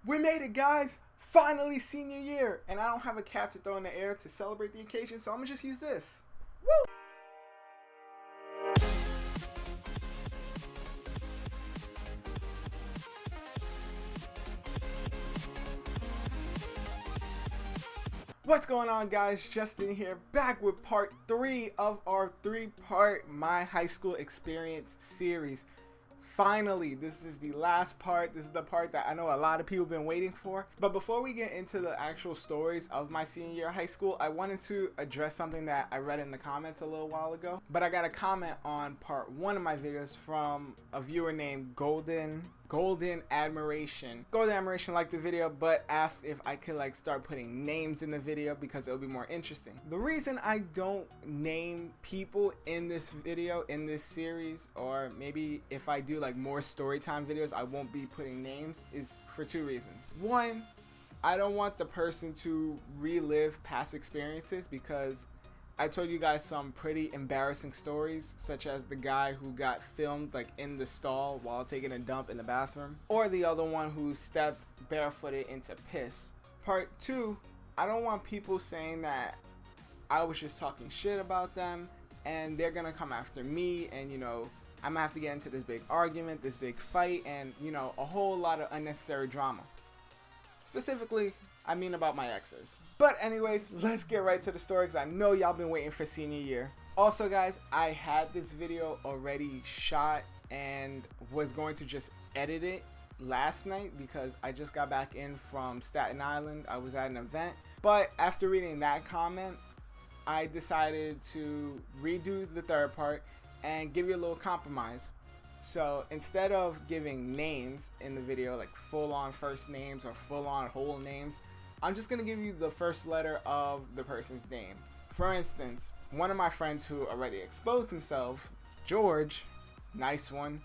We made it, guys! Finally senior year! And I don't have a cap to throw in the air to celebrate the occasion, so I'm gonna just use this. Woo! What's going on, guys? Justin here, back with part 3 of our 3-part My High School Experience series. Finally, this is the last part. This is the part that I know a lot of people have been waiting for. But before we get into the actual stories of my senior year of high school, I wanted to address something that I read in the comments a little while ago. But I got a comment on part 1 of my videos from a viewer named Golden Admiration. Golden Admiration liked the video, but asked if I could start putting names in the video because it would be more interesting. The reason I don't name people in this video, in this series, or maybe if I do more story time videos, I won't be putting names, is for 2 reasons. One, I don't want the person to relive past experiences, because I told you guys some pretty embarrassing stories, such as the guy who got filmed in the stall while taking a dump in the bathroom, or the other one who stepped barefooted into piss. Part 2, I don't want people saying that I was just talking shit about them and they're gonna come after me, and I'm gonna have to get into this big argument, this big fight, and a whole lot of unnecessary drama. Specifically, I mean about my exes. But anyways, let's get right to the story, because I know y'all been waiting for senior year. Also, guys, I had this video already shot and was going to just edit it last night because I just got back in from Staten Island. I was at an event. But after reading that comment, I decided to redo the 3rd part and give you a little compromise. So instead of giving names in the video, like full-on first names or full-on whole names, I'm just gonna give you the first letter of the person's name. For instance, one of my friends who already exposed himself, George, nice one,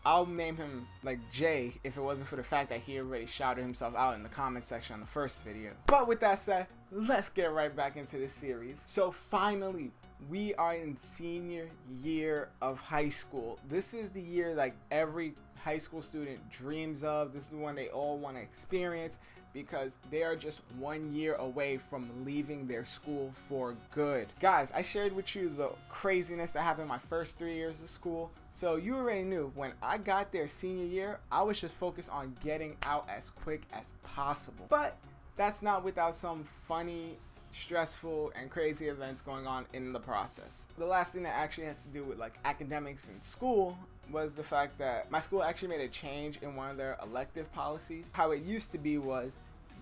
I'll name him Jay if it wasn't for the fact that he already shouted himself out in the comment section on the first video. But with that said, let's get right back into this series. So finally, we are in senior year of high school. This is the year every high school student dreams of. This is the one they all want to experience, because they are just 1 year away from leaving their school for good. Guys, I shared with you the craziness that happened my first 3 years of school. So you already knew when I got there senior year, I was just focused on getting out as quick as possible. But that's not without some funny, stressful, and crazy events going on in the process. The last thing that actually has to do with academics in school was the fact that my school actually made a change in one of their elective policies. How it used to be was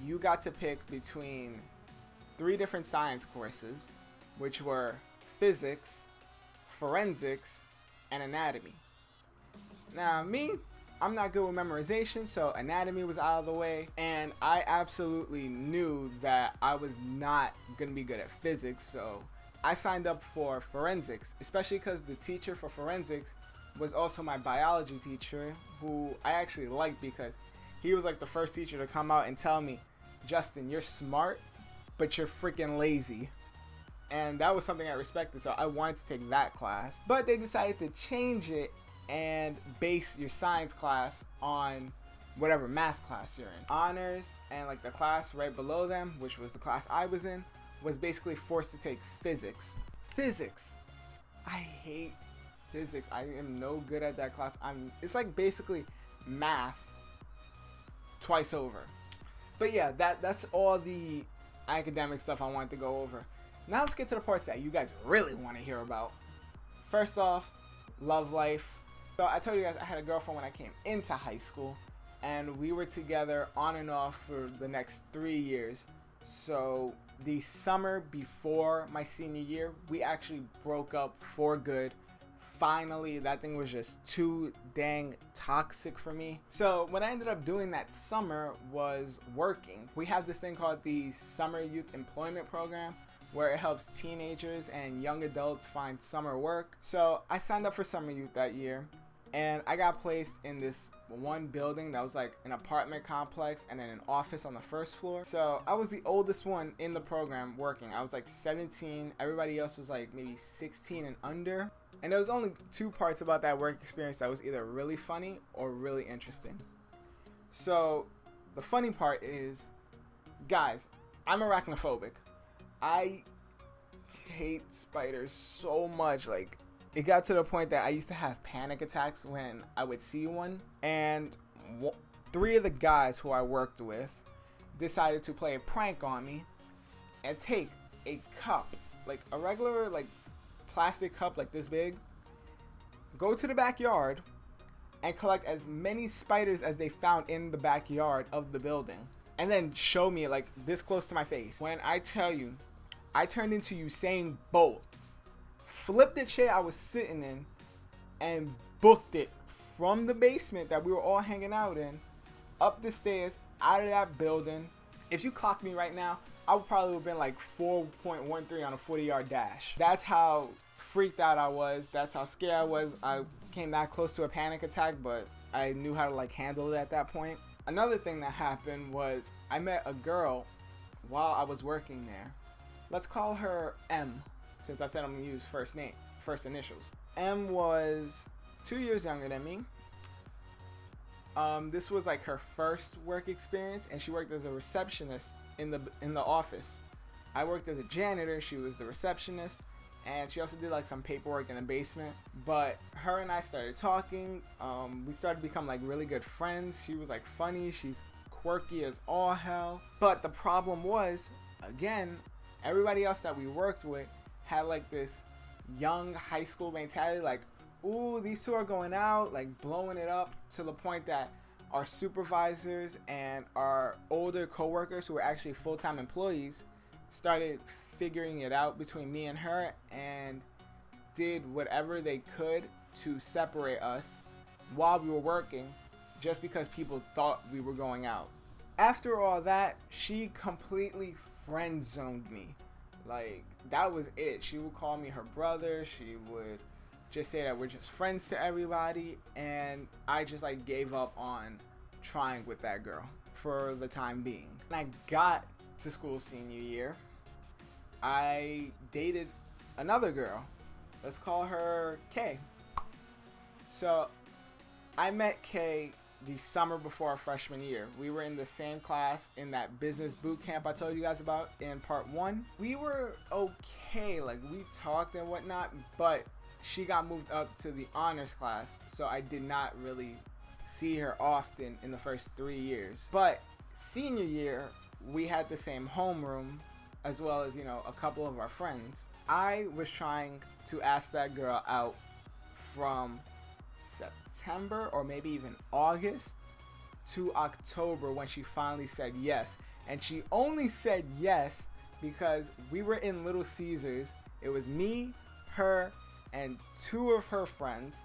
you got to pick between 3 different science courses, which were physics, forensics, and anatomy. Now me, I'm not good with memorization, so anatomy was out of the way, and I absolutely knew that I was not gonna be good at physics, so I signed up for forensics, especially because the teacher for forensics was also my biology teacher, who I actually liked because he was the first teacher to come out and tell me, Justin, you're smart, but you're freaking lazy. And that was something I respected, so I wanted to take that class. But they decided to change it and base your science class on whatever math class you're in. Honors and the class right below them, which was the class I was in, was basically forced to take physics. Physics. I hate physics. I am no good at that class. It's basically math twice over. But yeah, that's all the academic stuff I wanted to go over. Now let's get to the parts that you guys really want to hear about. First off, love life. So I told you guys I had a girlfriend when I came into high school, and we were together on and off for the next 3 years. So the summer before my senior year, we actually broke up for good. Finally, that thing was just too dang toxic for me. So what I ended up doing that summer was working. We have this thing called the Summer Youth Employment Program, where it helps teenagers and young adults find summer work. So I signed up for summer youth that year, and I got placed in this one building that was an apartment complex and then an office on the first floor. So I was the oldest one in the program working. I was 17. Everybody else was maybe 16 and under. And there was only 2 parts about that work experience that was either really funny or really interesting. So the funny part is, guys, I'm arachnophobic. I hate spiders so much. Like, it got to the point that I used to have panic attacks when I would see one. And 3 of the guys who I worked with decided to play a prank on me and take a cup, like a regular like plastic cup like this big, go to the backyard and collect as many spiders as they found in the backyard of the building, and then show me like this close to my face. When I tell you, I turned into Usain Bolt, flipped the chair I was sitting in and booked it from the basement that we were all hanging out in, up the stairs, out of that building. If you clocked me right now, I would probably have been like 4.13 on a 40-yard dash. That's how freaked out I was. That's how scared I was. I came that close to a panic attack, but I knew how to like handle it at that point. Another thing that happened was I met a girl while I was working there. Let's call her M, since I said I'm gonna use first initials. M was 2 years younger than me. This was like her first work experience, and she worked as a receptionist in the office. I worked as a janitor. She was the receptionist, and she also did like some paperwork in the basement. But her and I started talking. We started to become like really good friends. She was like funny. She's quirky as all hell. But the problem was, again, everybody else that we worked with had like this young high school mentality, like, ooh, these two are going out, like blowing it up, to the point that our supervisors and our older coworkers who were actually full-time employees started figuring it out between me and her, and did whatever they could to separate us while we were working, just because people thought we were going out. After all that, she completely friend zoned me. Like, that was it. She would call me her brother. She would just say that we're just friends to everybody, and I just like gave up on trying with that girl for the time being. When I got to school senior year, I dated another girl. Let's call her Kay. So I met Kay the summer before our freshman year. We were in the same class in that business boot camp I told you guys about in part 1. We were okay, like we talked and whatnot, but she got moved up to the honors class, so I did not really see her often in the first 3 years. But senior year, we had the same homeroom, as well as, you know, a couple of our friends. I was trying to ask that girl out from September or maybe even August to October, when she finally said yes. And she only said yes because we were in Little Caesars. It was me, her, and 2 of her friends,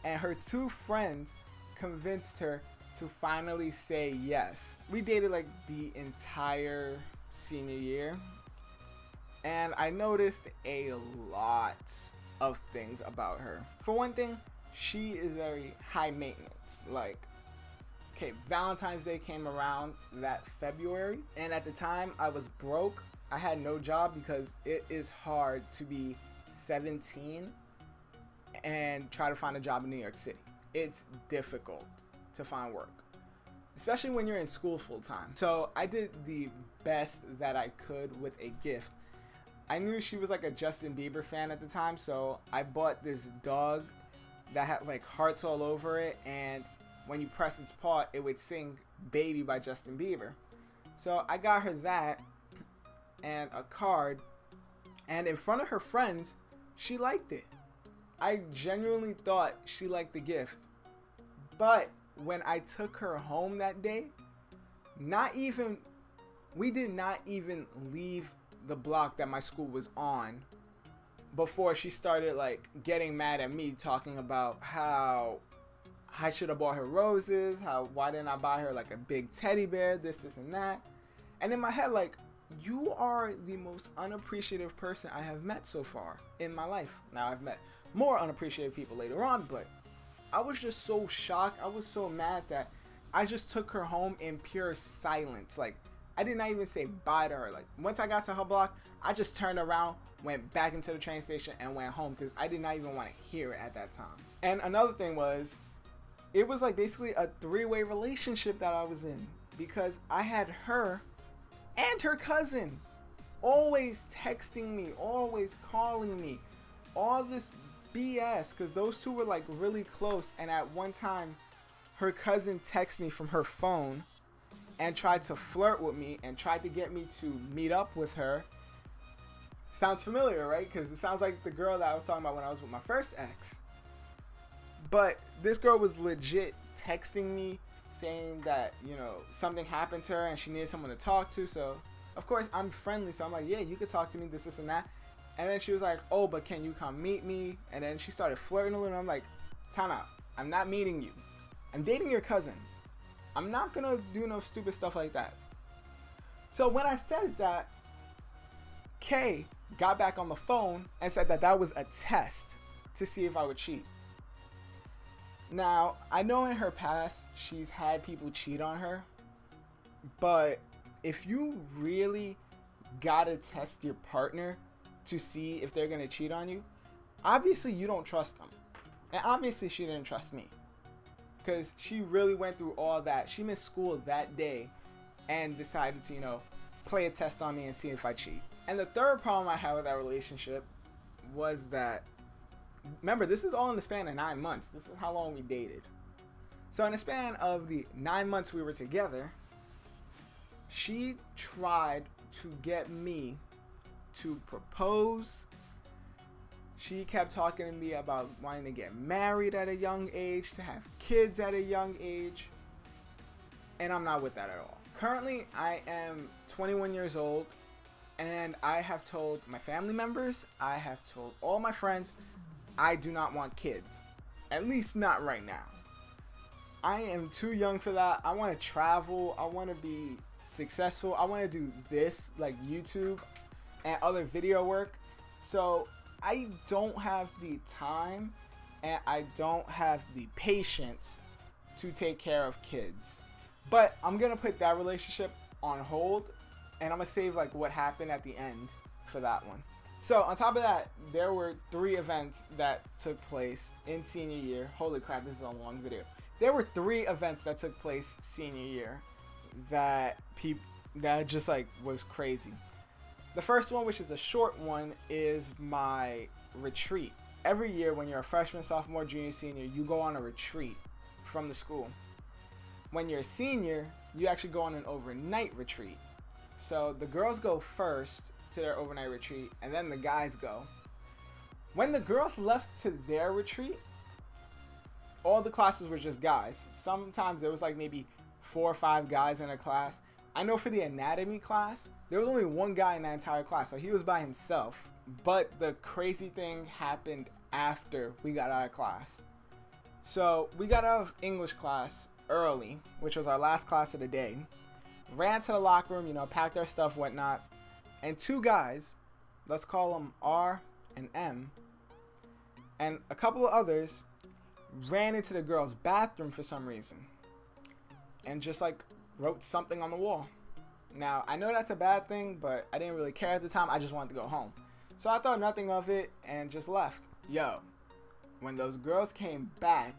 and her 2 friends convinced her to finally say yes. We dated like the entire senior year, and I noticed a lot of things about her. For one thing, she is very high maintenance. Like, okay, Valentine's Day came around that February, and at the time I was broke. I had no job because it is hard to be 17 and try to find a job in New York City. It's difficult to find work, especially when you're in school full time. So I did the best that I could with a gift. I knew she was like a Justin Bieber fan at the time, so I bought this dog that had like hearts all over it, and when you press its paw, it would sing Baby by Justin Bieber. So I got her that and a card, and in front of her friends, she liked it. I genuinely thought she liked the gift. But when I took her home that day, we did not even leave the block that my school was on before she started like getting mad at me, talking about how I should have bought her roses, why didn't I buy her like a big teddy bear, this and that. And in my head, like, you are the most unappreciative person I have met so far in my life. Now, I've met more unappreciative people later on, but I was just so shocked. I was so mad that I just took her home in pure silence. Like, I did not even say bye to her. Like, once I got to her block, I just turned around, went back into the train station, and went home because I did not even want to hear it at that time. And another thing was, it was like basically a 3-way relationship that I was in, because I had her and her cousin always texting me, always calling me, all this BS, because those two were like really close. And at one time, her cousin texted me from her phone and tried to flirt with me and tried to get me to meet up with her. Sounds familiar, right? Because it sounds like the girl that I was talking about when I was with my first ex. But this girl was legit texting me saying that, you know, something happened to her and she needed someone to talk to. So, of course, I'm friendly. So I'm like, yeah, you could talk to me, this, and that. And then she was like, oh, but can you come meet me? And then she started flirting a little. I'm like, time out. I'm not meeting you. I'm dating your cousin. I'm not going to do no stupid stuff like that. So when I said that, Kay got back on the phone and said that that was a test to see if I would cheat. Now, I know in her past, she's had people cheat on her. But if you really gotta test your partner to see if they're gonna cheat on you, obviously you don't trust them. And obviously she didn't trust me, because she really went through all that. She missed school that day and decided to, you know, play a test on me and see if I cheat. And the third problem I had with that relationship was that, remember, this is all in the span of 9 months. This is how long we dated. So in the span of the 9 months we were together, she tried to get me to propose. She kept talking to me about wanting to get married at a young age, to have kids at a young age. And I'm not with that at all. Currently, I am 21 years old, and I have told my family members, I have told all my friends, I do not want kids. At least not right now. I am too young for that. I want to travel. I want to be successful. I want to do this, like YouTube and other video work. So I don't have the time and I don't have the patience to take care of kids. But I'm going to put that relationship on hold, and I'm going to save like what happened at the end for that one. So on top of that, there were 3 events that took place in senior year. Holy crap, this is a long video. There were 3 events that took place senior year that just like was crazy. The first one, which is a short one, is my retreat. Every year when you're a freshman, sophomore, junior, senior, you go on a retreat from the school. When you're a senior, you actually go on an overnight retreat. So the girls go first to their overnight retreat, and then the guys go. When the girls left to their retreat, all the classes were just guys. Sometimes there was like maybe 4 or 5 guys in a class. I know for the anatomy class, there was only 1 guy in that entire class, so he was by himself. But the crazy thing happened after we got out of class. So we got out of English class early, which was our last class of the day. Ran to the locker room, you know, packed our stuff, whatnot. And 2 guys, let's call them R and M, and a couple of others ran into the girls' bathroom for some reason and just like wrote something on the wall. Now, I know that's a bad thing, but I didn't really care at the time. I just wanted to go home. So I thought nothing of it and just left. Yo, when those girls came back,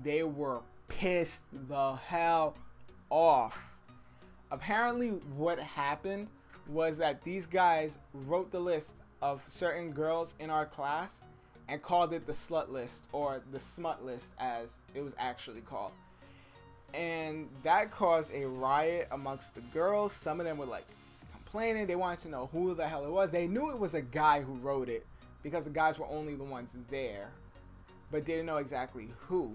they were pissed the hell off. Apparently what happened was that these guys wrote the list of certain girls in our class and called it the slut list, or the smut list as it was actually called. And that caused a riot amongst the girls. Some of them were like complaining. They wanted to know who the hell it was. They knew it was a guy who wrote it because the guys were only the ones there, but didn't know exactly who.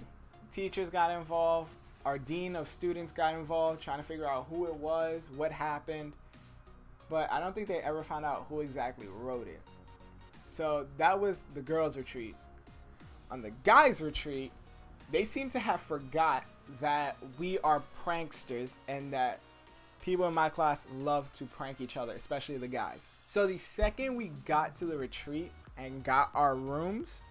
Teachers got involved. Our dean of students got involved trying to figure out who it was, what happened. But I don't think they ever found out who exactly wrote it. So that was the girls' retreat. On the guys' retreat, they seem to have forgot that we are pranksters and that people in my class love to prank each other, especially the guys. So the second we got to the retreat and got our rooms,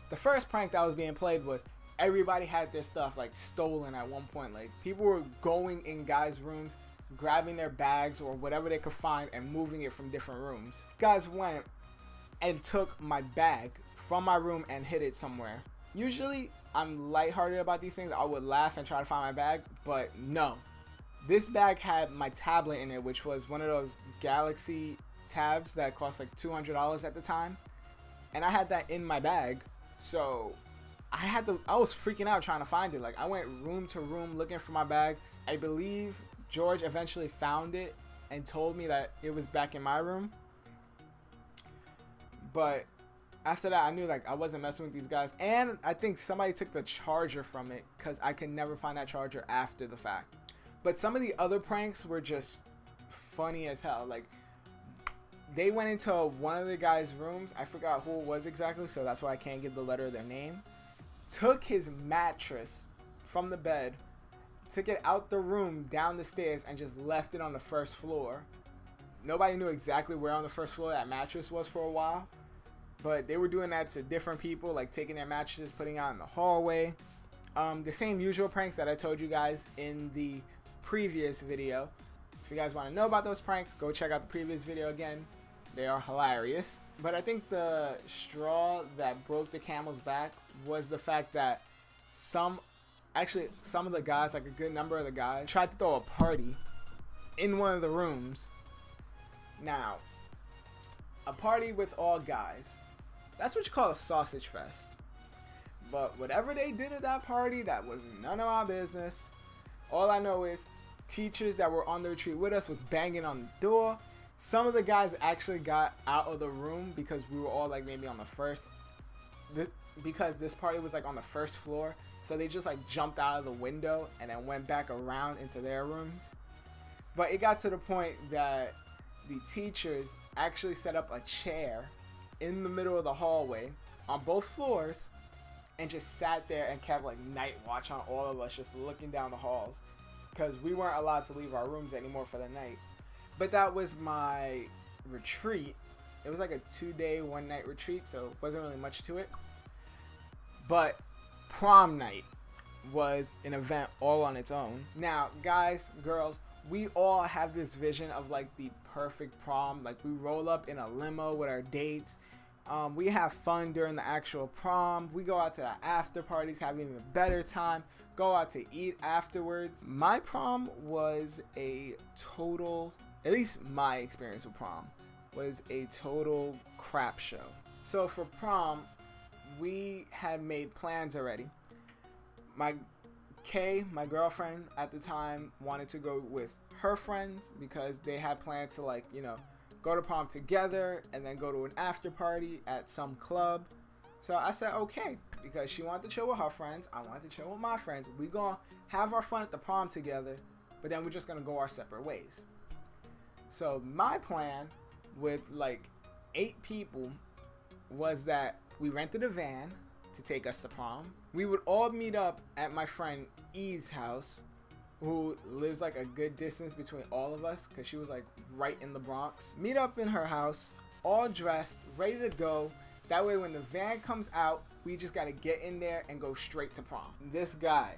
the first prank that was being played was everybody had their stuff like stolen at one point. Like people were going in guys' rooms, grabbing their bags or whatever they could find and moving it from different rooms. Guys went and took my bag from my room and hid it somewhere. Usually I'm lighthearted about these things, I would laugh and try to find my bag, but no. This bag had my tablet in it, which was one of those Galaxy tabs that cost like $200 at the time. And I had that in my bag, so I was freaking out trying to find it. Like, I went room to room looking for my bag. I believe George eventually found it and told me that it was back in my room. But after that, I knew like I wasn't messing with these guys. And I think somebody took the charger from it, because I could never find that charger after the fact. But some of the other pranks were just funny as hell. Like, they went into one of the guys' rooms. I forgot who it was exactly, so that's why I can't give the letter of their name. Took his mattress from the bed, took it out the room, down the stairs, and just left it on the first floor. Nobody knew exactly where on the first floor that mattress was for a while, but they were doing that to different people, like taking their mattresses, putting out in the hallway. The same usual pranks that I told you guys in the previous video. If you guys want to know about those pranks, go check out the previous video again. They are hilarious. But I think the straw that broke the camel's back was the fact that some of the guys, like a good number of the guys, tried to throw a party in one of the rooms. Now, a party with all guys, that's what you call a sausage fest. But whatever they did at that party, that was none of my business. All I know is teachers that were on the retreat with us was banging on the door. Some of the guys actually got out of the room because we were all like maybe on the first, because this party was like on the first floor. So they just like jumped out of the window and then went back around into their rooms. But it got to the point that the teachers actually set up a chair in the middle of the hallway on both floors and just sat there and kept like night watch on all of us, just looking down the halls, because we weren't allowed to leave our rooms anymore for the night. But that was my retreat. It was like a 2-day, 1-night retreat, so it wasn't really much to it. But prom night was an event all on its own. Now, guys, girls, we all have this vision of like the perfect prom. Like, we roll up in a limo with our dates. We have fun during the actual prom. We go out to the after parties, have even a better time. Go out to eat afterwards. My prom was a total, at least my experience with prom, was a total crap show. So for prom, we had made plans already. My girlfriend at the time, wanted to go with her friends because they had plans to, like, you know, go to prom together and then go to an after party at some club. So I said okay, because she wanted to chill with her friends, I wanted to chill with my friends. We gonna have our fun at the prom together, but then we're just gonna go our separate ways. So my plan with like 8 people was that we rented a van to take us to prom. We would all meet up at my friend E's house, who lives like a good distance between all of us because she was like right in the Bronx. Meet up in her house, all dressed, ready to go. That way when the van comes out, we just gotta get in there and go straight to prom. This guy,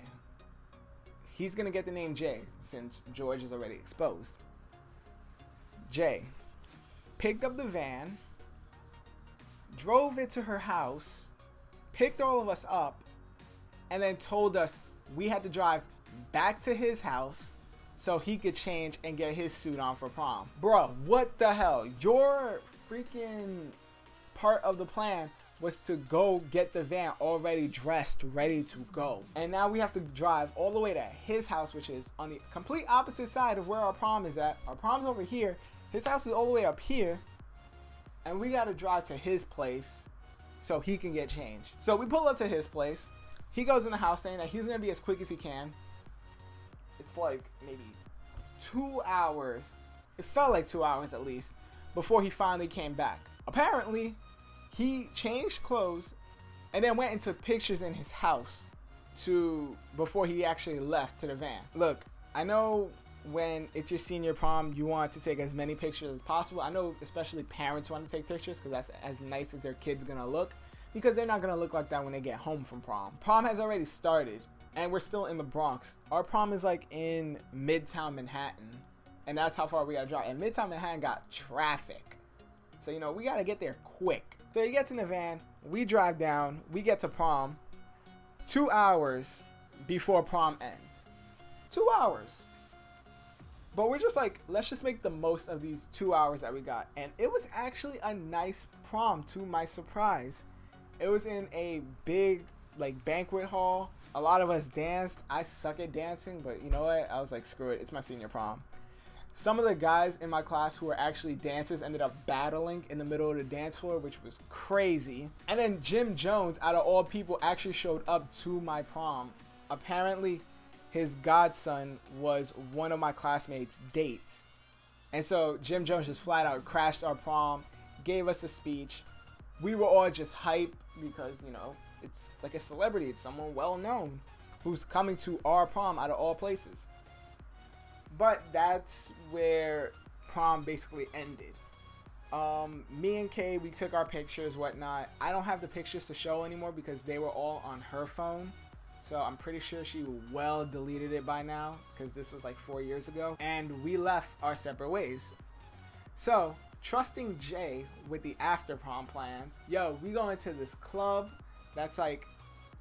he's gonna get the name Jay since George is already exposed. Jay picked up the van, drove it to her house, picked all of us up, and then told us we had to drive back to his house so he could change and get his suit on for prom. Bro, what the hell? Your freaking part of the plan was to go get the van already dressed, ready to go. And now we have to drive all the way to his house, which is on the complete opposite side of where our prom is at. Our prom's over here. His house is all the way up here. And we got to drive to his place so he can get changed. So we pull up to his place. He goes in the house saying that he's going to be as quick as he can. It's like maybe 2 hours. It felt like 2 hours at least before he finally came back. Apparently, he changed clothes and then went and took pictures in his house before he actually left to the van. Look, I know when it's your senior prom, you want to take as many pictures as possible. I know especially parents want to take pictures because that's as nice as their kid's gonna look, because they're not gonna look like that when they get home from prom. Prom has already started and we're still in the Bronx. Our prom is like in Midtown Manhattan, and that's how far we gotta drive. And Midtown Manhattan got traffic, so you know we gotta get there quick. So he gets in the van, we drive down, we get to prom. 2 hours before prom ends. 2 hours. But we're just like, let's just make the most of these 2 hours that we got. And it was actually a nice prom, to my surprise. It was in a big like banquet hall. A lot of us danced. I suck at dancing, but you know what? I was like, screw it. It's my senior prom. Some of the guys in my class who were actually dancers ended up battling in the middle of the dance floor, which was crazy. And then Jim Jones, out of all people, actually showed up to my prom. Apparently, his godson was one of my classmates' dates. And so Jim Jones just flat out crashed our prom, gave us a speech. We were all just hyped because, you know, it's like a celebrity. It's someone well known who's coming to our prom out of all places. But that's where prom basically ended. Me and Kay, we took our pictures, whatnot. I don't have the pictures to show anymore because they were all on her phone. So I'm pretty sure she well deleted it by now because this was like 4 years ago. And we left our separate ways. So, trusting Jay with the after prom plans. Yo, we go into this club that's like,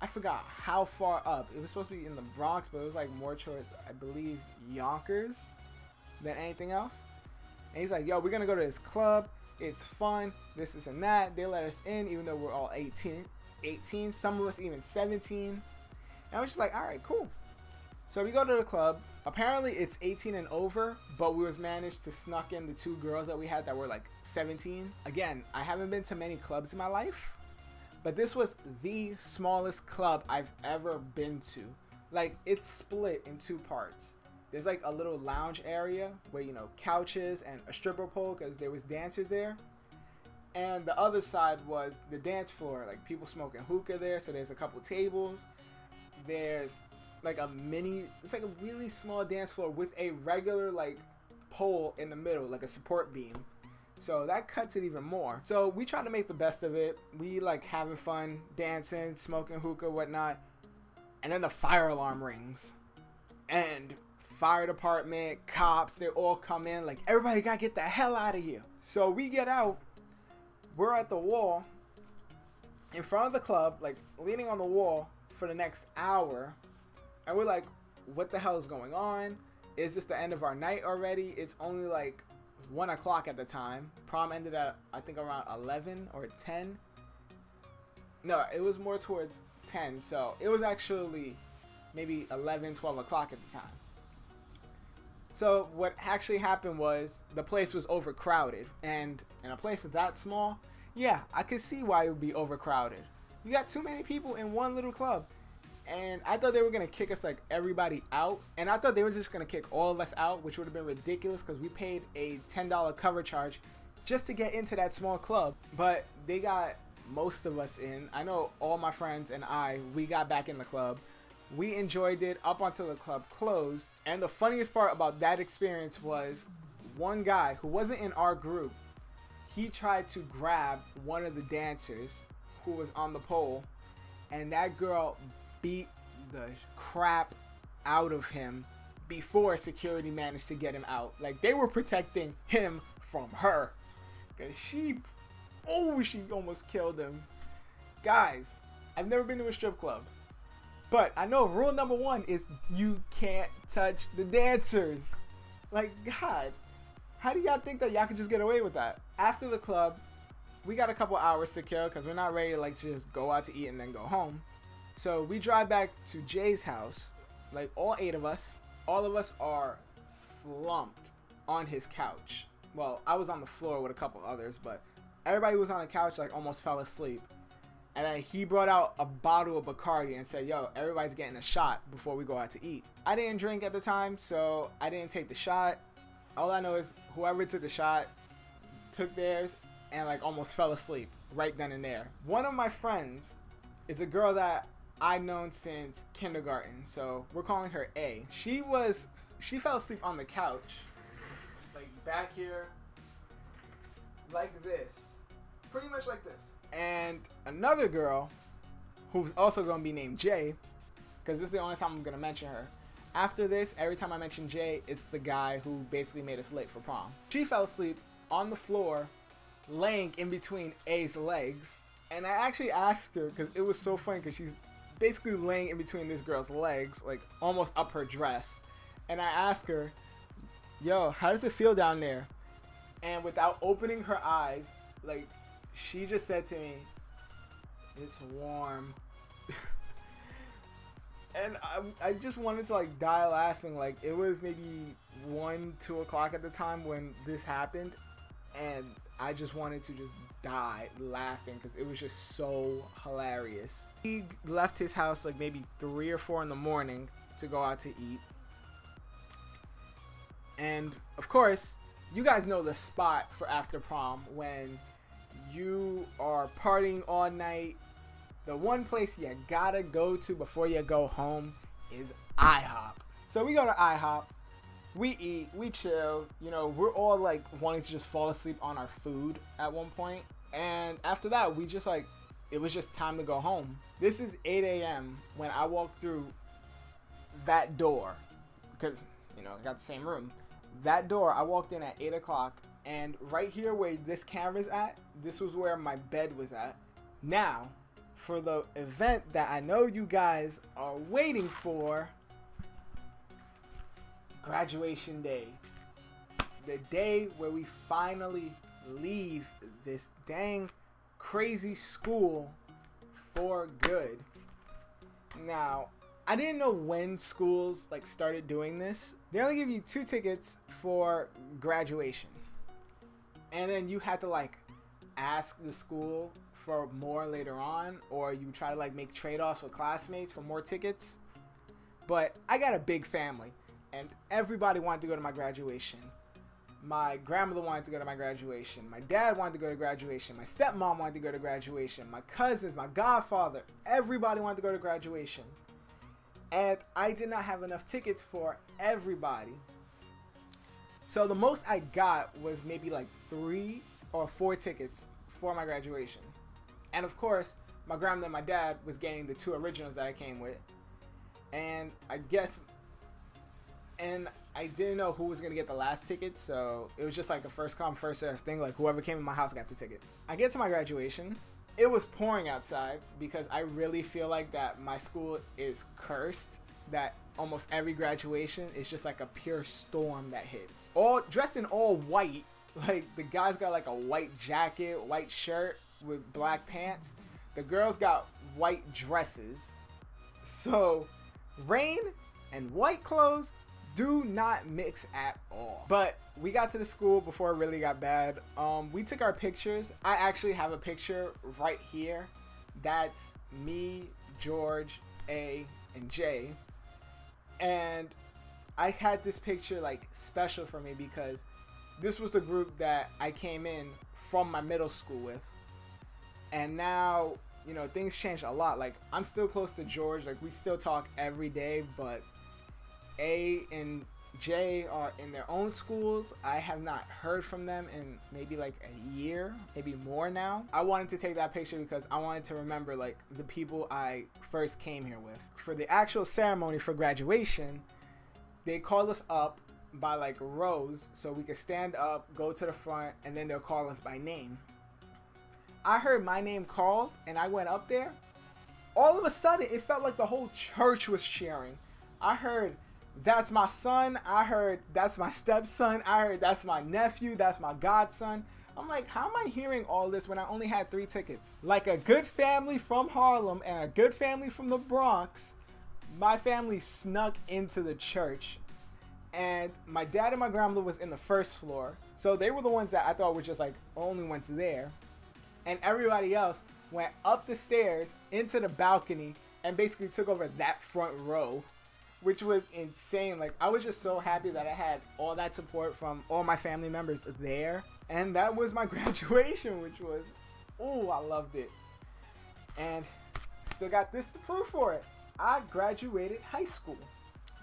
I forgot how far up. It was supposed to be in the Bronx, but it was like more towards, I believe, Yonkers than anything else. And he's like, yo, we're gonna go to this club. It's fun. This and that. They let us in even though we're all 18. Some of us even 17. And I was just like, all right, cool. So we go to the club. Apparently it's 18 and over, but we was managed to snuck in the 2 girls that we had that were like 17. Again, I haven't been to many clubs in my life, but this was the smallest club I've ever been to. Like, it's split in 2 parts. There's like a little lounge area where, you know, couches and a stripper pole because there was dancers there. And the other side was the dance floor, like people smoking hookah there. So there's a couple tables. There's like it's like a really small dance floor with a regular like pole in the middle, like a support beam. So that cuts it even more. So we try to make the best of it. We like having fun, dancing, smoking hookah, whatnot. And then the fire alarm rings. And fire department, cops, they all come in. Like, everybody gotta get the hell out of here. So we get out. We're at the wall in front of the club, like leaning on the wall for the next hour. And we're like, what the hell is going on? Is this the end of our night already? It's only like 1 o'clock at the time. Prom ended at, I think, around 11 or 10. No, it was more towards 10. So it was actually maybe 11, 12 o'clock at the time. So what actually happened was the place was overcrowded. And in a place that small, yeah, I could see why it would be overcrowded. You got too many people in one little club. And I thought they were going to kick us, like, everybody out. And I thought they were just going to kick all of us out, which would have been ridiculous because we paid a $10 cover charge just to get into that small club. But they got most of us in. I know all my friends and we got back in the club. We enjoyed it up until the club closed. And the funniest part about that experience was one guy who wasn't in our group. He tried to grab one of the dancers who was on the pole. And that girl beat the crap out of him before security managed to get him out. Like, they were protecting him from her. Because she almost killed him. Guys, I've never been to a strip club. But I know rule number 1 is you can't touch the dancers. Like, God, how do y'all think that y'all could just get away with that? After the club, we got a couple hours to kill because we're not ready to like just go out to eat and then go home. So we drive back to Jay's house, like all 8 of us. All of us are slumped on his couch. Well, I was on the floor with a couple others, but everybody was on the couch, like almost fell asleep. And then he brought out a bottle of Bacardi and said, yo, everybody's getting a shot before we go out to eat. I didn't drink at the time, so I didn't take the shot. All I know is whoever took the shot took theirs and like almost fell asleep right then and there. One of my friends is a girl that I've known since kindergarten, so we're calling her A. She fell asleep on the couch, like back here, like this, pretty much like this. And another girl, who's also going to be named Jay, because this is the only time I'm going to mention her. After this, every time I mention Jay, it's the guy who basically made us late for prom. She fell asleep on the floor, laying in between A's legs. And I actually asked her, because it was so funny, because she's basically laying in between this girl's legs, like almost up her dress. And I ask her, yo, how does it feel down there? And without opening her eyes, like, she just said to me, it's warm. And I just wanted to like die laughing. Like, it was maybe 1-2 o'clock at the time when this happened, and I just wanted to just die laughing because it was just so hilarious. He left his house like maybe 3 or 4 in the morning to go out to eat, and of course you guys know the spot for after prom when you are partying all night. The one place you gotta go to before you go home is IHOP. So we go to IHOP, we eat, we chill, you know, we're all like wanting to just fall asleep on our food at one point. And after that, we just like, it was just time to go home. This is 8 a.m. when I walked through that door, because, you know, I got the same room. That door, I walked in at 8 o'clock, and right here where this camera's at, this was where my bed was at. Now, for the event that I know you guys are waiting for, graduation day. The day where we finally leave this dang crazy school for good. Now, I didn't know when schools like started doing this. They only give you 2 tickets for graduation. And then you had to like ask the school for more later on, or you try to like make trade-offs with classmates for more tickets. But I got a big family and everybody wanted to go to my graduation. My grandmother wanted to go to my graduation. My dad wanted to go to graduation. My stepmom wanted to go to graduation. My cousins, my godfather, everybody wanted to go to graduation. And I did not have enough tickets for everybody. So the most I got was maybe like 3 or 4 tickets for my graduation. And of course, my grandmother and my dad was getting the 2 originals that I came with. And I didn't know who was going to get the last ticket, so it was just like a first come, first serve thing. Like, whoever came in my house got the ticket. I get to my graduation. It was pouring outside because I really feel like that my school is cursed, that almost every graduation is just like a pure storm that hits. All dressed in all white. Like, the guys got like a white jacket, white shirt with black pants. The girls got white dresses. So rain and white clothes do not mix at all. But we got to the school before it really got bad. We took our pictures. I actually have a picture right here. That's me, George, A, and J. And I had this picture like special for me because this was the group that I came in from my middle school with. And now, you know, things changed a lot. Like, I'm still close to George. Like, we still talk every day, but A and J are in their own schools. I have not heard from them in maybe like a year, maybe more now. I wanted to take that picture because I wanted to remember like the people I first came here with. For the actual ceremony for graduation, they called us up by like rows so we could stand up, go to the front, and then they'll call us by name. I heard my name called and I went up there. All of a sudden, it felt like the whole church was cheering. I heard, that's my son. I heard, that's my stepson. I heard, that's my nephew. That's my godson. I'm like, how am I hearing all this when I only had 3 tickets? Like a good family from Harlem and a good family from the Bronx, my family snuck into the church. And my dad and my grandmother was in the first floor. So they were the ones that I thought were just like only ones there. And everybody else went up the stairs into the balcony and basically took over that front row, which was insane. Like, I was just so happy that I had all that support from all my family members there. And that was my graduation, which was, ooh, I loved it. And still got this to prove for it. I graduated high school.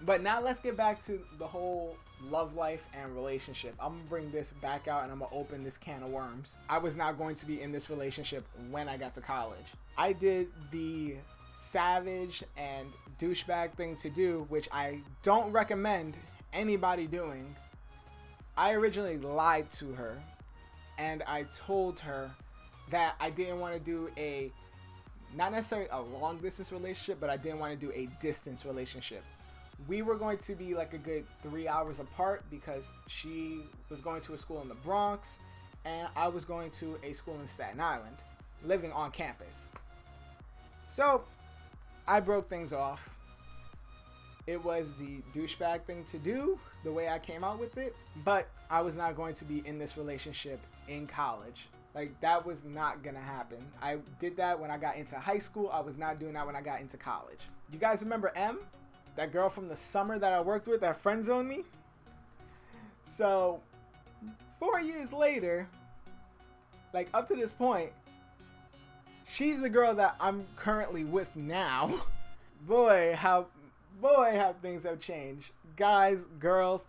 But now let's get back to the whole love life and relationship. I'm gonna bring this back out and I'm gonna open this can of worms. I was not going to be in this relationship when I got to college. I did the savage and douchebag thing to do, which I don't recommend anybody doing. I originally lied to her and I told her that I didn't want to do a not necessarily a long distance relationship, but I didn't want to do a distance relationship. We were going to be like a good 3 hours apart because she was going to a school in the Bronx and I was going to a school in Staten Island, living on campus. So I broke things off. It was the douchebag thing to do, the way I came out with it, but I was not going to be in this relationship in college. Like, that was not gonna happen. I did that when I got into high school. I was not doing that when I got into college. You guys remember M? That girl from the summer that I worked with that friend zoned me? So 4 years later, like up to this point, she's the girl that I'm currently with now. Boy, how things have changed. Guys, girls,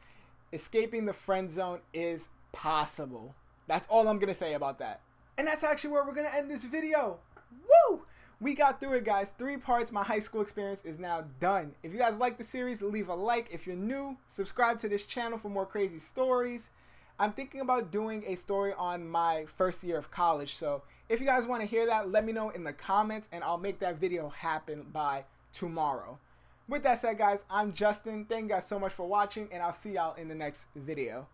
escaping the friend zone is possible. That's all I'm gonna say about that. And that's actually where we're gonna end this video. Woo! We got through it, guys. 3 parts. My high school experience is now done. If you guys like the series, leave a like. If you're new, subscribe to this channel for more crazy stories. I'm thinking about doing a story on my first year of college. So if you guys want to hear that, let me know in the comments and I'll make that video happen by tomorrow. With that said, guys, I'm Justin. Thank you guys so much for watching and I'll see y'all in the next video.